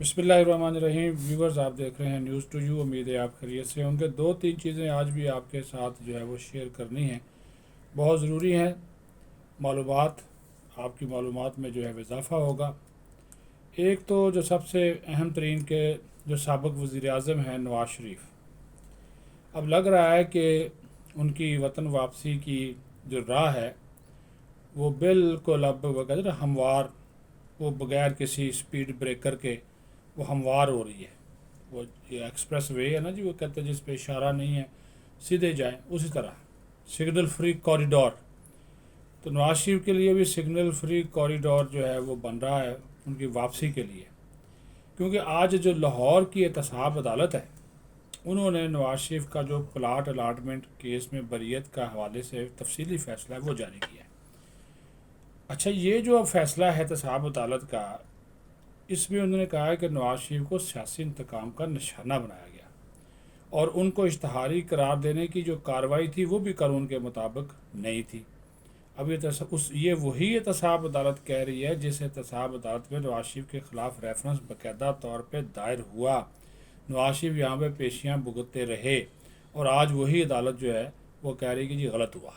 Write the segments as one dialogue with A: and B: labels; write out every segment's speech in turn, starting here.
A: بسم اللہ الرحمن الرحیم ویورز، آپ دیکھ رہے ہیں نیوز ٹو یو. امید ہے آپ خیریت سے ہوں گے. دو تین چیزیں آج بھی آپ کے ساتھ جو ہے وہ شیئر کرنی ہیں، بہت ضروری ہیں. معلومات، آپ کی معلومات میں جو ہے اضافہ ہوگا. ایک تو جو سب سے اہم ترین کے جو سابق وزیر اعظم ہیں نواز شریف، اب لگ رہا ہے کہ ان کی وطن واپسی کی جو راہ ہے وہ بالکل اب وہ کہتے ہیں نا ہموار، وہ بغیر کسی سپیڈ بریکر کے وہ ہموار ہو رہی ہے. وہ یہ ایکسپریس وے ہے نا جی، وہ کہتے ہیں جس پہ اشارہ نہیں ہے سیدھے جائیں، اسی طرح سگنل فری کوریڈور. تو نواز شریف کے لیے بھی سگنل فری کوریڈور جو ہے وہ بن رہا ہے ان کی واپسی کے لیے. کیونکہ آج جو لاہور کی احتساب عدالت ہے، انہوں نے نواز شریف کا جو پلاٹ الاٹمنٹ کیس میں بریت کا حوالے سے تفصیلی فیصلہ ہے وہ جاری کیا ہے. اچھا، یہ جو فیصلہ ہے احتساب عدالت کا، اس میں انہوں نے کہا ہے کہ نواز شریف کو سیاسی انتقام کا نشانہ بنایا گیا اور ان کو اشتہاری قرار دینے کی جو کارروائی تھی وہ بھی قانون کے مطابق نہیں تھی. اب یہ وہی احتساب عدالت کہہ رہی ہے جس احتساب عدالت میں نواز شریف کے خلاف ریفرنس باقاعدہ طور پہ دائر ہوا. نواز شریف یہاں پہ پیشیاں بھگتتے رہے اور آج وہی عدالت جو ہے وہ کہہ رہی کہ جی غلط ہوا.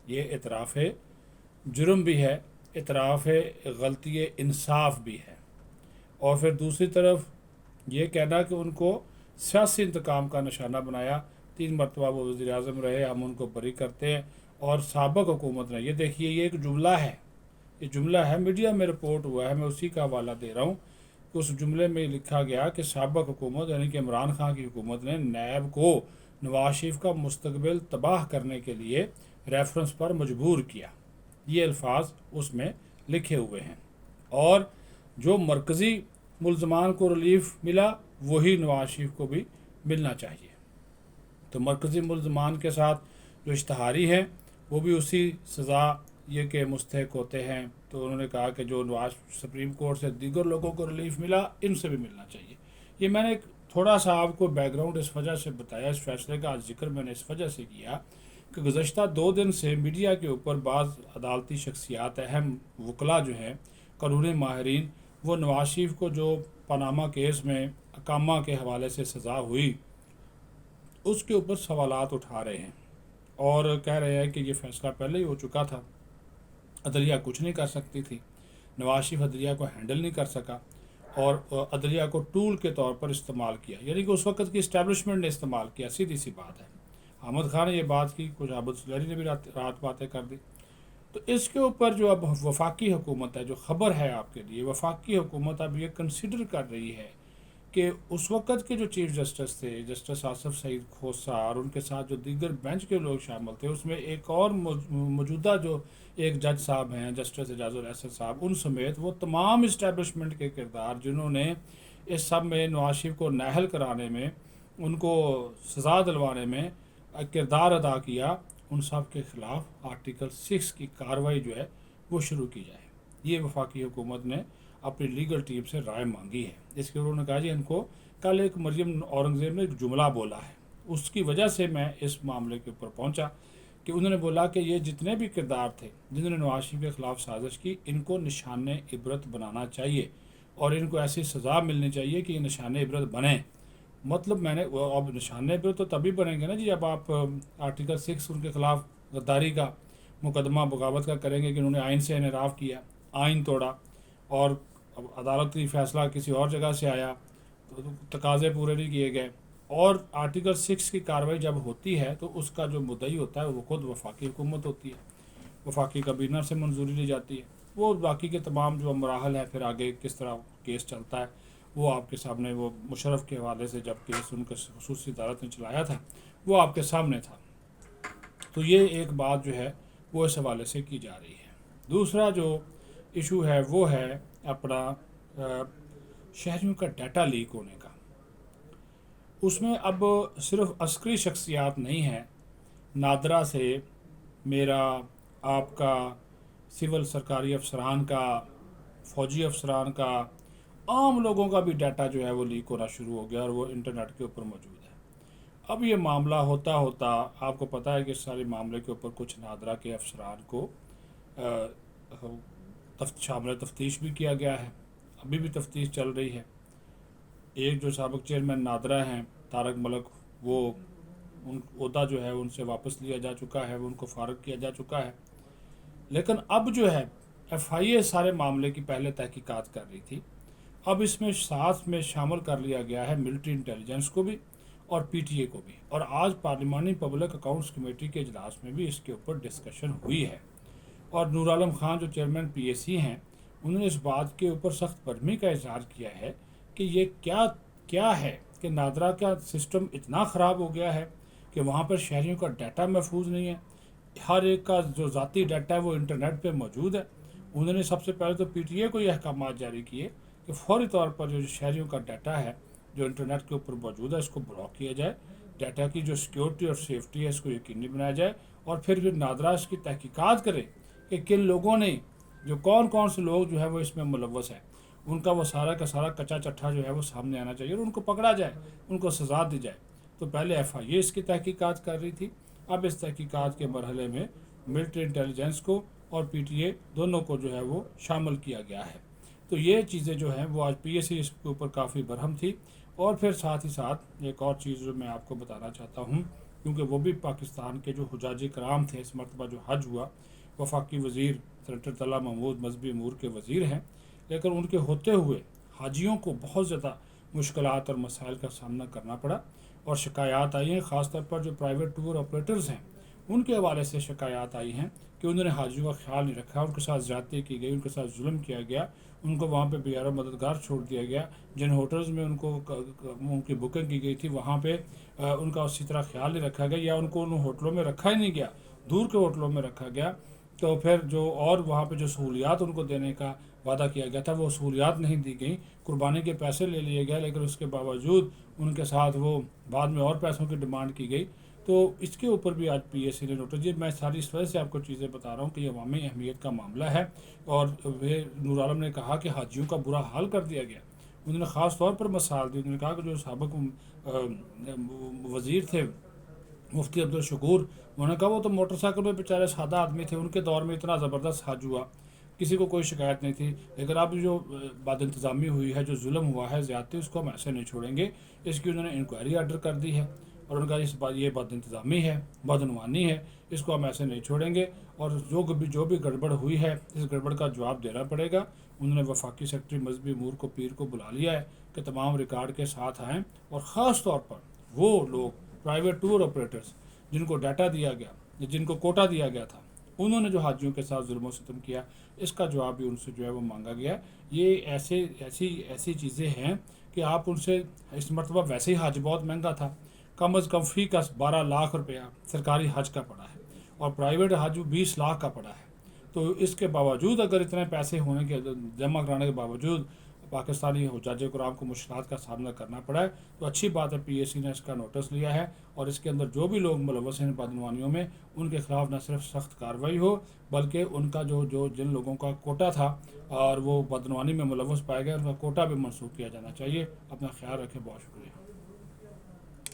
A: یہ اعتراف جرم بھی ہے، اعتراف غلطی انصاف بھی ہے. اور پھر دوسری طرف یہ کہنا کہ ان کو سیاسی انتقام کا نشانہ بنایا. 3 مرتبہ وہ وزیر اعظم رہے، ہم ان کو بری کرتے ہیں. اور سابق حکومت نے، یہ دیکھیے یہ ایک جملہ ہے، یہ جملہ ہے میڈیا میں رپورٹ ہوا ہے، میں اسی کا حوالہ دے رہا ہوں کہ اس جملے میں لکھا گیا کہ سابق حکومت یعنی کہ عمران خان کی حکومت نے نیب کو نواز شریف کا مستقبل تباہ کرنے کے لیے ریفرنس پر مجبور کیا. یہ الفاظ اس میں لکھے ہوئے ہیں. اور جو مرکزی ملزمان کو ریلیف ملا وہی نواز شریف کو بھی ملنا چاہیے. تو مرکزی ملزمان کے ساتھ جو اشتہاری ہیں وہ بھی اسی سزا یہ کہ مستحق ہوتے ہیں. تو انہوں نے کہا کہ جو نواز سپریم کورٹ سے دیگر لوگوں کو ریلیف ملا ان سے بھی ملنا چاہیے. یہ میں نے ایک تھوڑا سا آپ کو بیک گراؤنڈ اس وجہ سے بتایا، اس فیصلے کا ذکر میں نے اس وجہ سے کیا کہ گزشتہ 2 دن سے میڈیا کے اوپر بعض عدالتی شخصیات، اہم وکلاء جو ہیں، قانونی ماہرین، وہ نواز شریف کو جو پاناما کیس میں اقامہ کے حوالے سے سزا ہوئی اس کے اوپر سوالات اٹھا رہے ہیں اور کہہ رہے ہیں کہ یہ فیصلہ پہلے ہی ہو چکا تھا، عدلیہ کچھ نہیں کر سکتی تھی، نواز شریف عدلیہ کو ہینڈل نہیں کر سکا اور عدلیہ کو ٹول کے طور پر استعمال کیا، یعنی کہ اس وقت کی اسٹیبلشمنٹ نے استعمال کیا. سیدھی سی بات ہے. احمد خان نے یہ بات کی، کچھ عابد سلیری نے بھی رات باتیں کر دی. تو اس کے اوپر جو اب وفاقی حکومت ہے، جو خبر ہے آپ کے لیے، وفاقی حکومت اب یہ کنسیڈر کر رہی ہے کہ اس وقت کے جو چیف جسٹس تھے، جسٹس آصف سعید کھوسہ اور ان کے ساتھ جو دیگر بینچ کے لوگ شامل تھے، اس میں ایک اور موجودہ جو ایک جج صاحب ہیں جسٹس اعجاز الحسن صاحب، ان سمیت وہ تمام اسٹیبلشمنٹ کے کردار جنہوں نے اس سب میں نواز شریف کو نااہل کرانے میں، ان کو سزا دلوانے میں کردار ادا کیا، ان سب کے خلاف آرٹیکل 6 کی کارروائی جو ہے وہ شروع کی جائے. یہ وفاقی حکومت نے اپنی لیگل ٹیم سے رائے مانگی ہے. اس کے انہوں نے کہا جی ان کو کل ایک مریم اورنگزیب نے ایک جملہ بولا ہے، اس کی وجہ سے میں اس معاملے کے اوپر پہنچا کہ انہوں نے بولا کہ یہ جتنے بھی کردار تھے جنہوں نے نواز شریف کے خلاف سازش کی، ان کو نشان عبرت بنانا چاہیے اور ان کو ایسی سزا ملنی چاہیے کہ یہ نشان عبرت بنیں. مطلب میں نے اب نشان عبرت تو تبھی بنیں گے نا جی، اب آپ آرٹیکل 6 ان کے خلاف غداری کا مقدمہ بغاوت کا کریں گے کہ انہوں نے آئین سے انحراف کیا، آئین توڑا، اور اب عدالتی فیصلہ کسی اور جگہ سے آیا تو تقاضے پورے نہیں کیے گئے. اور آرٹیکل 6 کی کارروائی جب ہوتی ہے تو اس کا جو مدعی ہوتا ہے وہ خود وفاقی حکومت ہوتی ہے، وفاقی کابینہ سے منظوری لی جاتی ہے. وہ باقی کے تمام جو مراحل ہیں پھر آگے کس طرح کیس چلتا ہے وہ آپ کے سامنے، وہ مشرف کے حوالے سے جب کیس ان کے خصوصی عدالت نے چلایا تھا وہ آپ کے سامنے تھا. تو یہ ایک بات جو ہے وہ اس حوالے سے کی جا رہی ہے. دوسرا جو ایشو ہے وہ ہے اپنا شہریوں کا ڈیٹا لیک ہونے کا. اس میں اب صرف عسکری شخصیات نہیں ہیں، نادرا سے میرا، آپ کا، سول سرکاری افسران کا، فوجی افسران کا، عام لوگوں کا بھی ڈیٹا جو ہے وہ لیک ہونا شروع ہو گیا اور وہ انٹرنیٹ کے اوپر موجود ہے. اب یہ معاملہ ہوتا ہوتا آپ کو پتہ ہے کہ اس سارے معاملے کے اوپر کچھ نادرا کے افسران کو شامل تفتیش بھی کیا گیا ہے، ابھی بھی تفتیش چل رہی ہے. ایک جو سابق چیئرمین نادرا ہیں طارق ملک، وہ ان عہدہ جو ہے ان سے واپس لیا جا چکا ہے، وہ ان کو فارغ کیا جا چکا ہے۔ لیکن اب جو ہے ایف آئی اے سارے معاملے کی پہلے تحقیقات کر رہی تھی، اب اس میں ساتھ میں شامل کر لیا گیا ہے ملٹری انٹیلیجنس کو بھی اور پی ٹی اے کو بھی، اور آج پارلیمانی پبلک اکاؤنٹس کمیٹی کے اجلاس میں بھی اس کے اوپر ڈسکشن ہوئی ہے، اور نور عالم خان جو چیئرمین پی ایس سی ہیں، انہوں نے اس بات کے اوپر سخت برہمی کا اظہار کیا ہے کہ یہ کیا ہے کہ نادرا کا سسٹم اتنا خراب ہو گیا ہے کہ وہاں پر شہریوں کا ڈیٹا محفوظ نہیں ہے، ہر ایک کا جو ذاتی ڈیٹا ہے وہ انٹرنیٹ پہ موجود ہے۔ انہوں نے سب سے پہلے تو پی ٹی اے کو یہ احکامات جاری کیے کہ فوری طور پر جو شہریوں کا ڈیٹا ہے جو انٹرنیٹ کے اوپر موجود ہے اس کو بلاک کیا جائے، ڈیٹا کی جو سیکیورٹی اور سیفٹی ہے اس کو یقینی بنایا جائے، اور پھر نادرا اس کی تحقیقات کرے کہ کن لوگوں نے، جو کون سے لوگ جو ہے وہ اس میں ملوث ہیں، ان کا وہ سارا کا سارا کچا چٹھا جو ہے وہ سامنے آنا چاہیے اور ان کو پکڑا جائے، ان کو سزا دی جائے۔ تو پہلے ایف آئی اے اس کی تحقیقات کر رہی تھی، اب اس تحقیقات کے مرحلے میں ملٹری انٹیلیجنس کو اور پی ٹی اے دونوں کو جو ہے وہ شامل کیا گیا ہے۔ تو یہ چیزیں جو ہیں وہ آج پی ایس سی اس کے اوپر کافی برہم تھی۔ اور پھر ساتھ ہی ساتھ ایک اور چیز جو میں آپ کو بتانا چاہتا ہوں، کیونکہ وہ بھی پاکستان کے جو حجاج کرام تھے، اس مرتبہ جو حج ہوا، وفاقی وزیر سینیٹر طلحہ محمود مذہبی امور کے وزیر ہیں، لیکن ان کے ہوتے ہوئے حاجیوں کو بہت زیادہ مشکلات اور مسائل کا سامنا کرنا پڑا، اور شکایات آئی ہیں، خاص طور پر جو پرائیویٹ ٹور آپریٹرز ہیں ان کے حوالے سے شکایات آئی ہیں کہ انہوں نے حاجیوں کا خیال نہیں رکھا، ان کے ساتھ زیادتی کی گئی، ان کے ساتھ ظلم کیا گیا، ان کو وہاں پہ بغیر مددگار چھوڑ دیا گیا، جن ہوٹلز میں ان کی بکنگ کی گئی تھی وہاں پہ ان کا اسی طرح خیال نہیں رکھا گیا، یا ان کو ان ہوٹلوں میں رکھا ہی نہیں گیا، دور کے ہوٹلوں میں رکھا گیا۔ تو پھر جو اور وہاں پہ جو سہولیات ان کو دینے کا وعدہ کیا گیا تھا وہ سہولیات نہیں دی گئیں، قربانی کے پیسے لے لیے گئے، لیکن اس کے باوجود ان کے ساتھ وہ بعد میں اور پیسوں کی ڈیمانڈ کی گئی۔ تو اس کے اوپر بھی آج پی ایس سی نے نوٹس دی۔ میں ساری اس وجہ سے آپ کو چیزیں بتا رہا ہوں کہ یہ عوامی اہمیت کا معاملہ ہے، اور نور عالم نے کہا کہ حاجیوں کا برا حال کر دیا گیا۔ انہوں نے خاص طور پر مثال دی، انہوں نے کہا کہ جو سابق وزیر تھے مفتی عبدالشکور، انہوں نے کہا وہ تو موٹر سائیکل پہ بیچارے سادہ آدمی تھے، ان کے دور میں اتنا زبردست حج ہوا، کسی کو کوئی شکایت نہیں تھی، لیکن اب جو بد انتظامی ہوئی ہے، جو ظلم ہوا ہے، زیادتی، اس کو ہم ایسے نہیں چھوڑیں گے۔ اس کی انہوں نے انکوائری آرڈر کر دی ہے، اور ان کا یہ بد انتظامی ہے، بدعنوانی ہے، اس کو ہم ایسے نہیں چھوڑیں گے، اور جو بھی گڑبڑ ہوئی ہے اس گڑبڑ کا جواب دینا پڑے گا۔ انہوں نے وفاقی سیکرٹری مذہبی امور کو پیر کو بلا لیا ہے کہ تمام ریکارڈ کے ساتھ آئیں، اور خاص طور پر وہ لوگ پرائیویٹ ٹور آپریٹرز جن کو ڈیٹا دیا گیا، جن کو کوٹا دیا گیا تھا، انہوں نے جو حاجیوں کے ساتھ ظلم و ستم کیا، اس کا جواب بھی ان سے جو ہے وہ مانگا گیا۔ یہ ایسی چیزیں ہیں کہ آپ ان سے، اس مرتبہ ویسے ہی حج بہت مہنگا تھا، کم از کم فی کا 12 لاکھ روپیہ سرکاری حج کا پڑا ہے، اور پرائیویٹ حج 20 لاکھ کا پڑا ہے۔ تو اس کے باوجود اگر اتنے پیسے ہونے کے جمع کرانے کے باوجود پاکستانی حجاج کرام کو مشکلات کا سامنا کرنا پڑا ہے، تو اچھی بات ہے پی ایس سی نے اس کا نوٹس لیا ہے، اور اس کے اندر جو بھی لوگ ملوث ہیں بدعنوانیوں میں، ان کے خلاف نہ صرف سخت کارروائی ہو، بلکہ ان کا جو جن لوگوں کا کوٹا تھا اور وہ بدعنوانی میں ملوث پائے گئے، ان کا کوٹا بھی منسوخ کیا جانا چاہیے۔ اپنا خیال رکھیں، بہت شکریہ۔